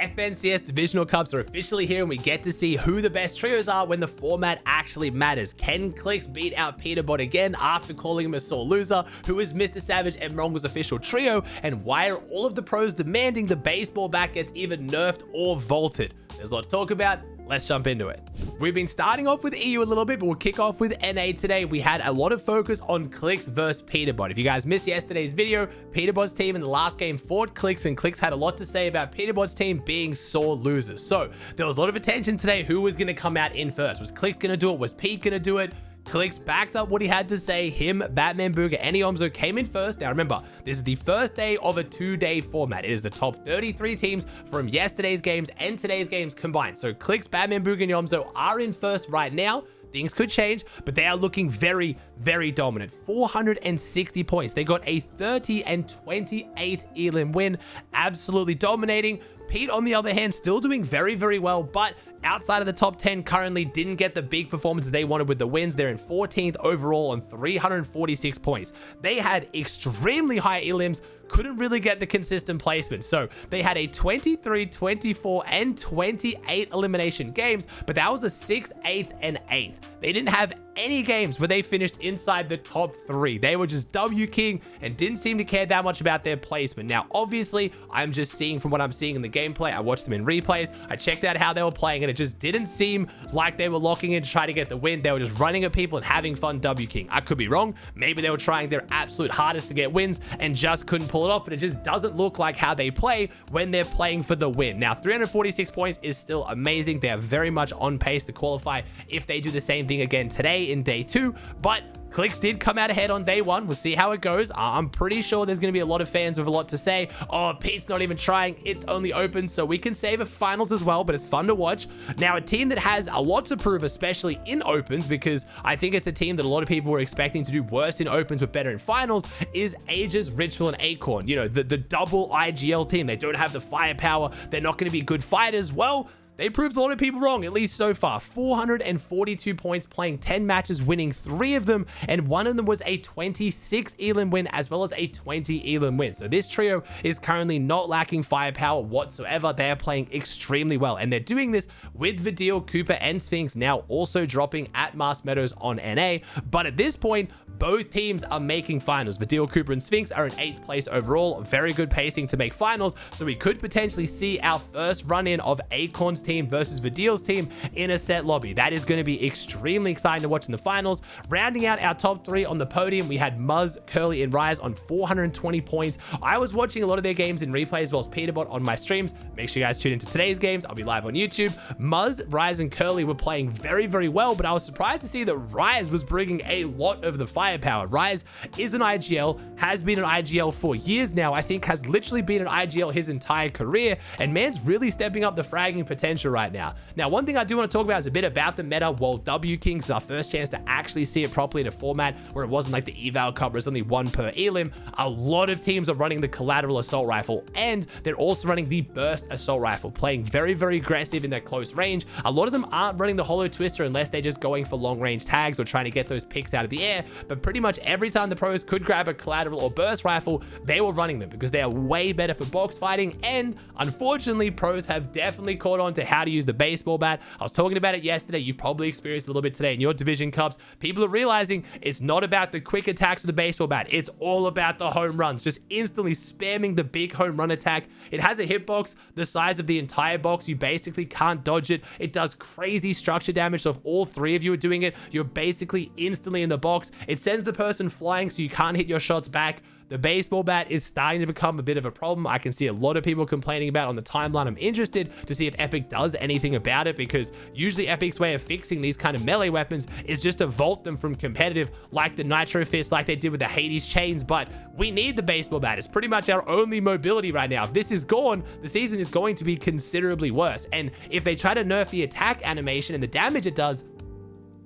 FNCS Divisional Cups are officially here and we get to see who the best trios are when the format actually matters. Can Clicks beat out Peterbot again after calling him a sore loser? Who is Mr. Savage and Mongraal's official trio? And why are all of the pros demanding the baseball bat gets either nerfed or vaulted? There's a lot to talk about. Let's jump into it. We've been starting off with EU a little bit, but we'll kick off with NA today. We had a lot of focus on Clicks versus Peterbot. If you guys missed yesterday's video, Peterbot's team in the last game fought Clicks, and Clicks had a lot to say about Peterbot's team being sore losers. So there was a lot of attention today. Who was going to come out in first? Was Clicks going to do it? Was Pete going to do it? Clicks backed up what he had to say. Him, Batman Booger, and Iomzo came in first. Now remember, this is the first day of a 2-day format. It is the top 33 teams from yesterday's games and today's games combined. So Clicks, Batman Booger, and Iomzo are in first right now. Things could change, but they are looking very, very dominant. 460 points. They got a 30-28 elim win. Absolutely dominating. Pete, on the other hand, still doing very, very well, but outside of the top 10 currently didn't get the big performances they wanted with the wins. They're in 14th overall on 346 points. They had extremely high elims, couldn't really get the consistent placement. So they had a 23, 24, and 28 elimination games, but that was a 6th, 8th, and 8th. They didn't have any games where they finished inside the top 3. They were just W King and didn't seem to care that much about their placement. Now, obviously, I'm just seeing from what I'm seeing in the gameplay. I watched them in replays. I checked out how they were playing, and it just didn't seem like they were locking in to try to get the win. They were just running at people and having fun W King. I could be wrong. Maybe they were trying their absolute hardest to get wins and just couldn't pull it off, but it just doesn't look like how they play when they're playing for the win. Now, 346 points is still amazing. They are very much on pace to qualify if they do the same thing again today in day 2, but Clicks did come out ahead on day 1. We'll see how it goes. I'm pretty sure there's going to be a lot of fans with a lot to say. Oh, Pete's not even trying. It's only open, so we can save a finals as well, but it's fun to watch. Now, a team that has a lot to prove, especially in opens, because I think it's a team that a lot of people were expecting to do worse in opens but better in finals, is Aegis, Ritual, and Acorn. You know, the double IGL team. They don't have the firepower. They're not going to be good fighters. Well, they proved a lot of people wrong, at least so far. 442 points, playing 10 matches, winning 3 of them, and one of them was a 26 elim win as well as a 20 elim win. So this trio is currently not lacking firepower whatsoever. They are playing extremely well, and they're doing this with Vidil, Cooper, and Sphinx now also dropping at Mars Meadows on NA. But at this point, both teams are making finals. Vidil, Cooper, and Sphinx are in 8th place overall. Very good pacing to make finals, so we could potentially see our first run-in of Acorn's team versus Vidil's team in a set lobby. That is going to be extremely exciting to watch in the finals. Rounding out our top 3 on the podium, we had Muzz, Curly, and Rise on 420 points. I was watching a lot of their games in replay as well as Peterbot on my streams. Make sure you guys tune into today's games. I'll be live on YouTube. Muzz, Rise, and Curly were playing very, very well, but I was surprised to see that Rise was bringing a lot of the firepower. Rise is an IGL, has been an IGL for years now. I think has literally been an IGL his entire career, and man's really stepping up the fragging potential right now. Now, one thing I do want to talk about is a bit about the meta. While W Kings is our first chance to actually see it properly in a format where it wasn't like the eval cup where it's only 1 per elim. A lot of teams are running the collateral assault rifle, and they're also running the burst assault rifle, playing very, very aggressive in their close range. A lot of them aren't running the hollow twister unless they're just going for long range tags or trying to get those picks out of the air. But pretty much every time the pros could grab a collateral or burst rifle, they were running them because they are way better for box fighting. And unfortunately, pros have definitely caught on to how to use the baseball bat. I was talking about it yesterday. You've probably experienced a little bit today in your division cups. People are realizing it's not about the quick attacks with the baseball bat. It's all about the home runs, just instantly spamming the big home run attack. It has a hitbox the size of the entire box. You basically can't dodge it. It does crazy structure damage. So if all 3 of you are doing it, you're basically instantly in the box. It sends the person flying so you can't hit your shots back. The baseball bat is starting to become a bit of a problem. I can see a lot of people complaining about it on the timeline. I'm interested to see if Epic does anything about it, because usually Epic's way of fixing these kind of melee weapons is just to vault them from competitive, like the Nitro Fist, like they did with the Hades chains. But we need the baseball bat. It's pretty much our only mobility right now. If this is gone, the season is going to be considerably worse. And if they try to nerf the attack animation and the damage it does,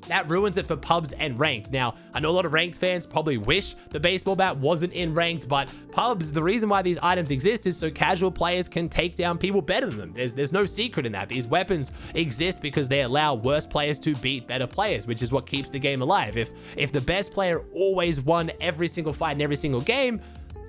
that ruins it for pubs and ranked. Now, I know a lot of ranked fans probably wish the baseball bat wasn't in ranked, but pubs, the reason why these items exist is so casual players can take down people better than them. There's no secret in that. These weapons exist because they allow worse players to beat better players, which is what keeps the game alive. If the best player always won every single fight in every single game,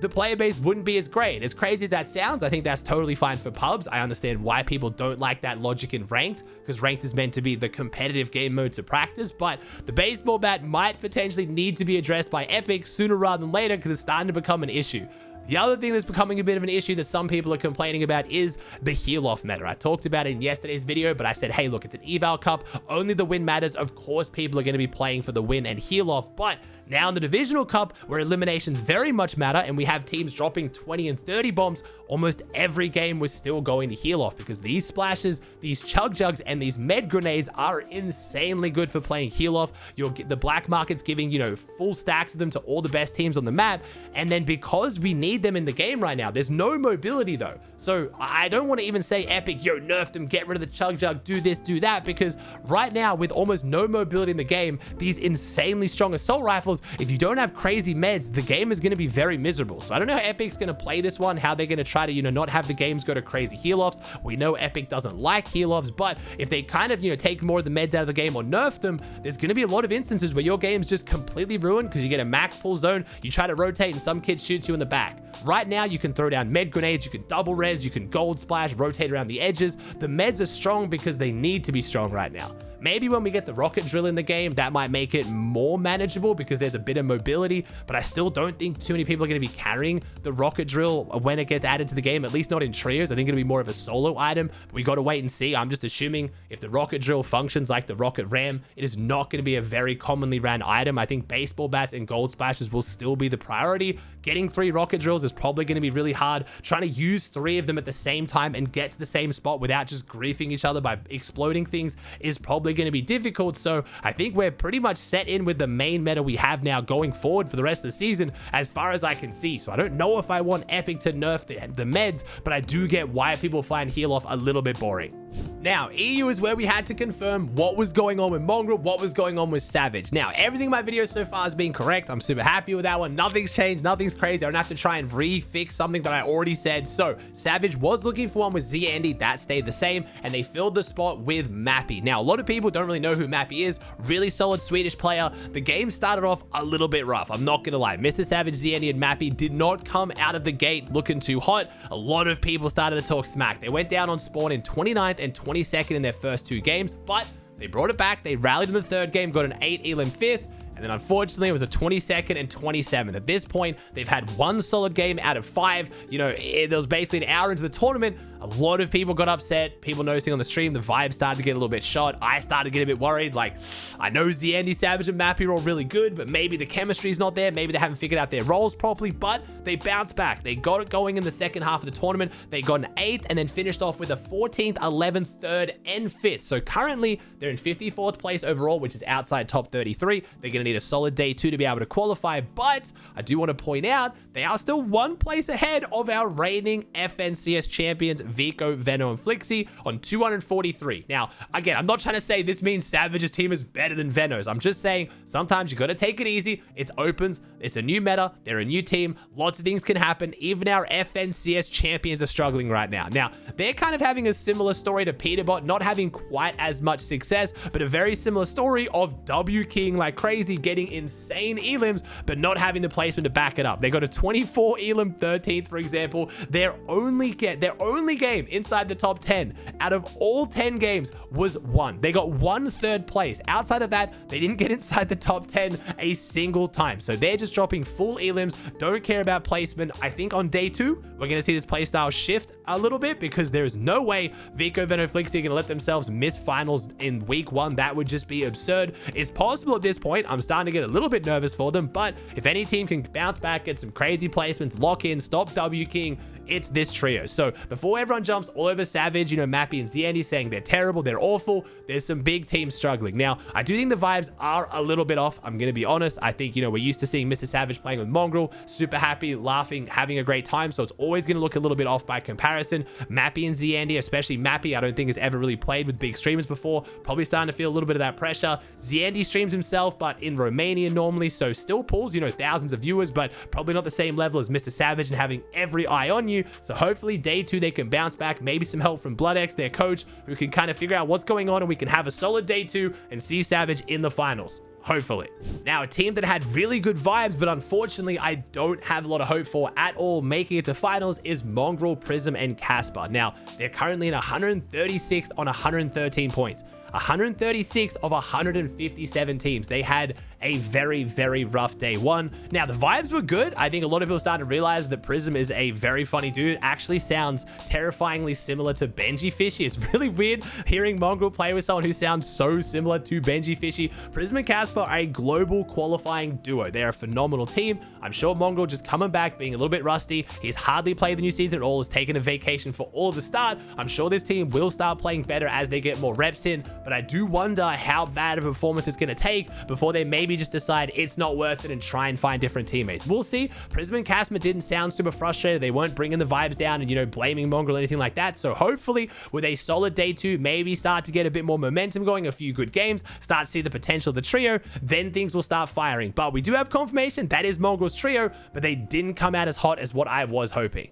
the player base wouldn't be as great. As crazy as that sounds, I think that's totally fine for pubs. I understand why people don't like that logic in ranked, because ranked is meant to be the competitive game mode to practice, but the baseball bat might potentially need to be addressed by Epic sooner rather than later because it's starting to become an issue. The other thing that's becoming a bit of an issue that some people are complaining about is the heal-off meta. I talked about it in yesterday's video, but I said, hey, look, it's an eval cup. Only the win matters. Of course, people are going to be playing for the win and heal-off, but now in the Divisional Cup, where eliminations very much matter, and we have teams dropping 20 and 30 bombs, almost every game was still going to heal off because these splashes, these chug jugs, and these med grenades are insanely good for playing heal off. You'll get the black market's giving, you know, full stacks of them to all the best teams on the map. And then because we need them in the game right now, there's no mobility though. So I don't want to even say Epic, yo, nerf them, get rid of the chug jug, do this, do that, because right now with almost no mobility in the game, these insanely strong assault rifles, if you don't have crazy meds, the game is going to be very miserable. So I don't know how Epic's going to play this one, how they're going to try to, you know, not have the games go to crazy heal-offs. We know Epic doesn't like heal-offs, but if they kind of, you know, take more of the meds out of the game or nerf them, there's going to be a lot of instances where your game's just completely ruined because you get a max pull zone, you try to rotate and some kid shoots you in the back. Right now, you can throw down med grenades, you can double res, you can gold splash, rotate around the edges. The meds are strong because they need to be strong right now. Maybe when we get the rocket drill in the game, that might make it more manageable because there's a bit of mobility, but I still don't think too many people are going to be carrying the rocket drill when it gets added to the game, at least not in trios. I think it'll be more of a solo item. We got to wait and see. I'm just assuming if the rocket drill functions like the rocket ram, it is not going to be a very commonly ran item. I think baseball bats and gold splashes will still be the priority. Getting 3 rocket drills is probably going to be really hard. Trying to use 3 of them at the same time and get to the same spot without just griefing each other by exploding things is probably going to be difficult. So I think we're pretty much set in with the main meta we have now going forward for the rest of the season as far as I can see. So I don't know if I want Epic to nerf the meds, but I do get why people find heal off a little bit boring. Now, EU is where we had to confirm what was going on with Mongraal, what was going on with Savage. Now, everything in my video so far has been correct. I'm super happy with that one. Nothing's changed, nothing's crazy. I don't have to try and re-fix something that I already said. So, Savage was looking for one with Z Andy, that stayed the same, and they filled the spot with Mappy. Now, a lot of people don't really know who Mappy is. Really solid Swedish player. The game started off a little bit rough, I'm not gonna lie. Mr. Savage, Z Andy, and Mappy did not come out of the gate looking too hot. A lot of people started to talk smack. They went down on spawn in 29th and 22nd in their first 2 games, but they brought it back. They rallied in the 3rd game, got an 8 elim 5th, and then unfortunately it was a 22nd and 27th. At this point, they've had 1 solid game out of 5. You know, it was basically an hour into the tournament. A lot of people got upset. People noticing on the stream, the vibe started to get a little bit shot. I started to get a bit worried. Like, I know Z Andy, Savage, and Mappy are all really good, but maybe the chemistry's not there. Maybe they haven't figured out their roles properly, but they bounced back. They got it going in the second half of the tournament. They got an 8th and then finished off with a 14th, 11th, 3rd, and 5th. So currently, they're in 54th place overall, which is outside top 33. They're going to need a solid day 2 to be able to qualify, but I do want to point out they are still 1 place ahead of our reigning FNCS champions, Vico, Veno, and Flixie on 243. Now, again, I'm not trying to say this means Savage's team is better than Veno's. I'm just saying sometimes you got to take it easy. It's opens. It's a new meta. They're a new team. Lots of things can happen. Even our FNCS champions are struggling right now. Now, they're kind of having a similar story to Peterbot, not having quite as much success, but a very similar story of W King like crazy, getting insane elims, but not having the placement to back it up. They got a 24 elim 13th, for example. Their only game inside the top 10 out of all 10 games was 1. They got 1 3rd place. Outside of that, they didn't get inside the top 10 a single time. So they're just dropping full elims, don't care about placement. I think on day 2, we're going to see this playstyle shift a little bit because there's no way Vico, Veno, Flixie are going to let themselves miss finals in week 1. That would just be absurd. It's possible at this point. I'm starting to get a little bit nervous for them, but if any team can bounce back, get some crazy placements, lock in, stop W King, it's this trio. So before everyone jumps all over Savage, you know, Mappy and Z Andy saying they're terrible, they're awful, there's some big teams struggling. Now, I do think the vibes are a little bit off. I'm going to be honest. I think, you know, we're used to seeing Mr. Savage playing with Mongraal, super happy, laughing, having a great time. So it's always going to look a little bit off by comparison. Mappy and Z Andy, especially Mappy, I don't think has ever really played with big streamers before. Probably starting to feel a little bit of that pressure. Z Andy streams himself, but in Romania normally. So still pulls, you know, thousands of viewers, but probably not the same level as Mr. Savage and having every eye on you. So hopefully day 2 they can bounce back, maybe some help from BloodX, their coach, who can kind of figure out what's going on, and we can have a solid day 2 and see Savage in the finals. hopefully. Now, a team that had really good vibes, but unfortunately I don't have a lot of hope for at all making it to finals is Mongraal, Prism, and Casper. Now, they're currently in 136th on 113 points. 136th of 157 teams. They had a very, very rough day one. Now, the vibes were good. I think a lot of people started to realize that Prism is a very funny dude. Actually sounds terrifyingly similar to Benji Fishy. It's really weird hearing Mongraal play with someone who sounds so similar to Benji Fishy. Prism and Casper are a global qualifying duo. They're a phenomenal team. I'm sure Mongraal just coming back, being a little bit rusty. He's hardly played the new season at all. Has taken a vacation for all to start. I'm sure this team will start playing better as they get more reps in, but I do wonder how bad of a performance it's going to take before they maybe just decide it's not worth it and try and find different teammates. We'll see. Prism and Casper didn't sound super frustrated. They weren't bringing the vibes down and, you know, blaming Mongraal or anything like that. So hopefully with a solid day two, maybe start to get a bit more momentum going, a few good games, start to see the potential of the trio, then things will start firing. But we do have confirmation that is Mongraal's trio, but they didn't come out as hot as what I was hoping.